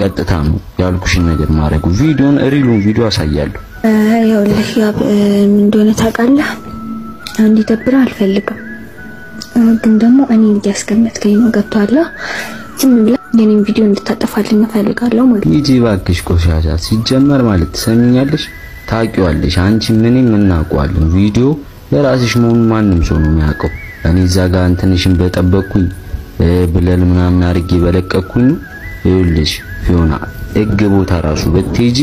ቀጥታ ነው ያልኩሽን ነገር ማድረጉ ቪዲዮን ሪሉን ቪዲዮ አሳያለሁ ያው ለህያብ ምን እንደሆነ ታውቃለህ እንዲደብር አልፈልግም ግን ደግሞ እኔ እንዲያስቀምጥከኝ ነው ገብቷል ዝም ብላ የኔን ቪዲዮ እንድታጠፋልኝ ፈልጋለሁ ማለት ይጂ ባክሽ ቆሻሻ ሲጀመር ማለት ሰሚኛለሽ ታቂዋለሽ አንቺ ምንም እናቋለን ቪዲዮ ለራስሽ መሆን ማንም ሰው ነው የሚያውቀው እኔ ዛጋ እንትንሽን በጠበቅኩኝ ብለል ምናምን አርጌ በለቀኩኝ ይልሽ ፊዮና እግቦታ ራሱ በትጂ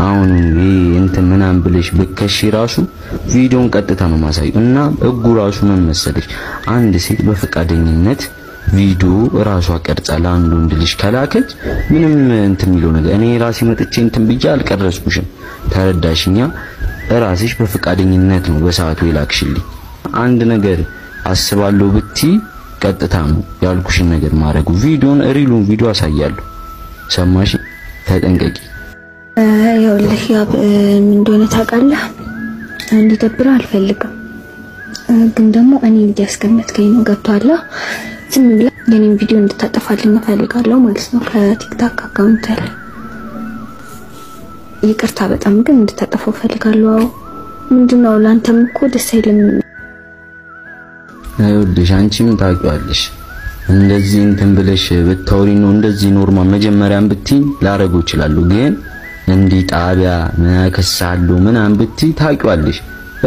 አሁን እንትን ምናምን ብለሽ በከሽ ራሱ ቪዲዮን ቀጥታ ነው ማሳየው እና እጉ ራሱ ምን መሰለሽ አንድ ሴት በፈቃደኝነት ቪዲዮ ራሷ ቀርጻ ለአንዱ እንድልሽ ከላከች ምንም እንትን የሚለው ነገር እኔ ራሴ መጥቼ እንትን ብዬ አልቀረጽኩሽም ተረዳሽኛ ራስሽ በፈቃደኝነት ነው በሰዓቱ ይላክሽልኝ አንድ ነገር አስባለሁ ብቲ ቀጥታ ነው ያልኩሽን ነገር ማድረጉ ቪዲዮን ሪሉን ቪዲዮ አሳያለሁ ሰማሽ ተጠንቀቂ ያው ለህያብ ምን እንደሆነ ታውቃለህ እንዲደብር አልፈልግም ግን ደግሞ እኔ እንዲያስቀምጥከኝ ነው ገብቷል ዝም ብላ የኔን ቪዲዮ እንድታጠፋልኝ ፈልጋለሁ ማለት ነው ከቲክቶክ አካውንት ላይ ይቅርታ በጣም ግን እንድታጠፋው ፈልጋለሁ ምንድነው ላንተም እኮ ደስ አይልም አይወድሽ አንቺም ታውቂዋለሽ እንደዚህ እንትን ብለሽ በታውሪ ነው እንደዚህ ኖርማል መጀመሪያም ብትይ ላረጋው ይችላል ግን እንዲ ጣቢያ ማከሳሉ ምናምን ብትይ ታውቂዋለሽ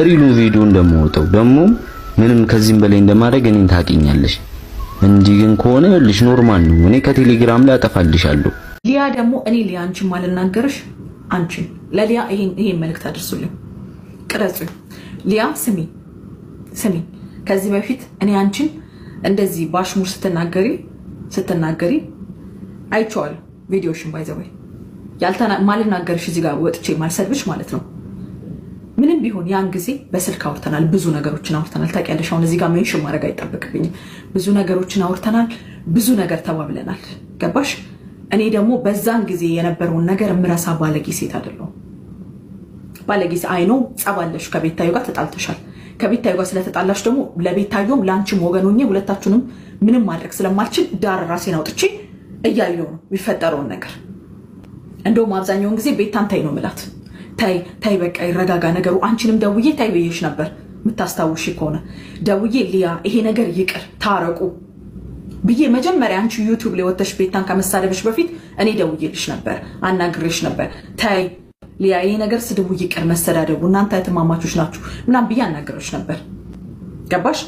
ሪሉ ቪዲዮ እንደማወጣው ደግሞ ምንም ከዚህም በላይ እንደማድረግ እኔን ታውቂኛለሽ እንዲ ግን ከሆነ ልጅ ኖርማል ነው እኔ ከቴሌግራም ላይ አጠፋልሻለሁ ሊያ ደግሞ እኔ ሊያ አንቺ ማልናገርሽ አንቺ ለሊያ ይሄን መልእክት አድርሱልኝ ቅረጹ ሊያ ስሚ ከዚህ በፊት እኔ አንቺን እንደዚህ ባሽሙር ስትናገሪ አይቻል ቪዲዮሽን ባይዘወይ ማልናገርሽ እዚህ ጋር ወጥቼ ማልሰልብሽ ማለት ነው ምንም ቢሆን ያን ጊዜ በስልክ አውርተናል ብዙ ነገሮችን አውርተናል ታውቂያለሽ አሁን እዚህ ጋር ሜንሽን ማድረግ አይጠበቅብኝም ብዙ ነገሮችን አውርተናል ብዙ ነገር ተባብለናል ገባሽ እኔ ደግሞ በዛን ጊዜ የነበረውን ነገር ምራሳ ባለጊ ሴት አይደለም ባለጊ አይኖ ጻባለሽ ከቤታዩ ጋር ተጣልተሻል ከቤታዩ ጋር ስለተጣላሽ ደግሞ ለቤታዩም ላንቺም ወገኑኝ ሁለታችሁንም ምንም ማድረግ ስለማልችል ዳር ራሴን አውጥቼ እያየው ነው የሚፈጠረው ነገር እንደውም አብዛኛውን ጊዜ ቤታንታይ ነው ማለት ታይ በቃ ይረጋጋ ነገሩ አንቺንም ደውዬ ታይ በየሽ ነበር ምታስታውሺ ከሆነ ደውዬ ሊያ ይሄ ነገር ይቅር ታረቁ ብዬ መጀመሪያ አንቺ ዩቲዩብ ላይ ወጥተሽ ቤታን ከመሳደብሽ በፊት እኔ ደውዬልሽ ነበር አናግሬሽ ነበር ታይ ሊያ ይሄ ነገር ስድቡ ይቅር መሰዳደቡ እናንተ ተማማቾች ናችሁ ምናም ብዬ አናግሬሽ ነበር ገባሽ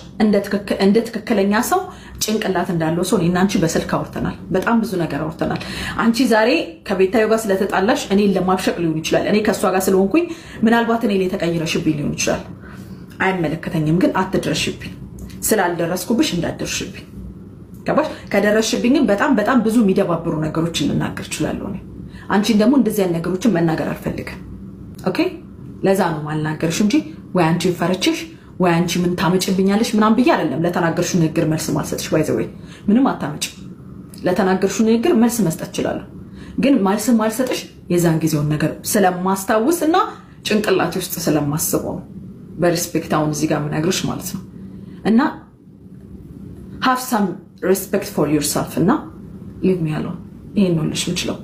እንደ ተከክለኛ ሰው ጭንቅላት እንዳለው ሰው እኔና አንቺ በስልክ አውርተናል በጣም ብዙ ነገር አውርተናል አንቺ ዛሬ ከቤታዩ ጋር ስለተጣላሽ እኔ ለማብሸቅ ሊሆን ይችላል እኔ ከሷ ጋር ስለሆንኩኝ ምናልባት እኔ ላይ ተቀይረሽብኝ ሊሆን ይችላል አይመለከተኝም ግን አትድረሽብኝ ስላልደረስኩብሽ እንዳትደርሽብኝ ገባሽ ከደረስሽብኝ በጣም ብዙ የሚደባብሩ ነገሮችን ልናገር ይችላል አንቺ ደግሞ እንደዚህ አይነት ነገሮችን መናገር አልፈልግም ኦኬ ለዛ ነው ማልናገርሽ እንጂ ወይ አንቺ ፈረችሽ ወይ አንቺ ምን ታመጭብኛለሽ ምናም ብዬ አይደለም ለተናገርሽ ንግግር መልስ ማልሰጥሽ ባይዘወይ ምንም አታመጭ ለተናገርሽ ንግግር መልስ መስጠት ይችላል ግን መልስ ማልሰጥሽ የዛን ጊዜውን ነገር ስለማስታውስና ጭንቅላቴ ውስጥ ስለማስበው በሪስፔክት አሁን እዚህ ጋር ምናገርሽ ማለት ነው እና have some respect for yourself እና leave me alone ይሄን ነው ልሽ ምችለው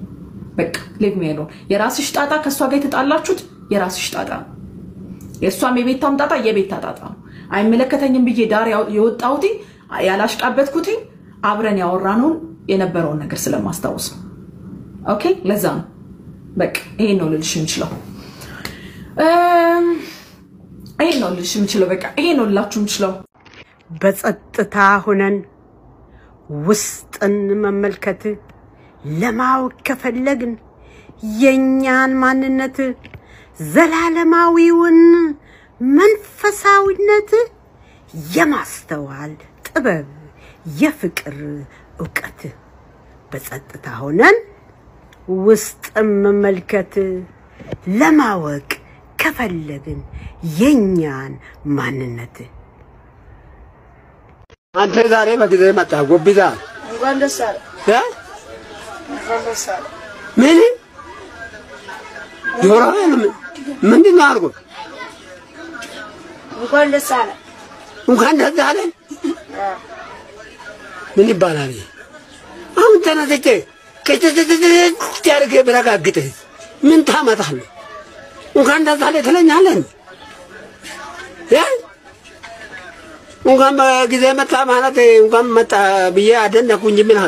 በቃ leave me alone የራስሽ ጣጣ ከሷ ጋር የተጣላችሁት የራስሽ ጣጣ የሷም የቤታም ጣጣ የቤታ ጣጣ አይመለከተኝም ብዬ ዳር የወጣውቲ ያላሽቃበትኩቲ አብረን ያወራነው የነበረውን ነገር ስለማስታወስ ኦኬ ለዛ ነው በቃ ይሄን ነው ልልሽ ምችለው ይሄን ነው ልልሽ ምችለው በቃ ይሄን ነው ልላችሁ ምችለው በጸጥታ ሆነን ውስጥን መመልከት ለማወቅ ከፈለግን የኛን ማንነት ዘላለማዊውን መንፈሳዊነት የማስተዋል ጥበብ የፍቅር ዕውቀት በጸጥታ ሆነን ውስጥን መመልከት ለማወቅ ከፈለግን የኛን ማንነት አንተ ዛሬ በጊዜ መጣ ጎብዛ እንኳን ደስ አለ ምን ጆሮህን ምንድን አድርጎ እንኳን ደስ አለ ምን ይባላል አሁን ተነስቼ ከዚህ ያርገ ብረጋግጥ ምን ታመጣለህ? እንኳን እንደዛ ትለኛለህ። እንኳን በጊዜ መጣ ማለት እንኳን መጣ ብዬ አደነኩኝ። ምን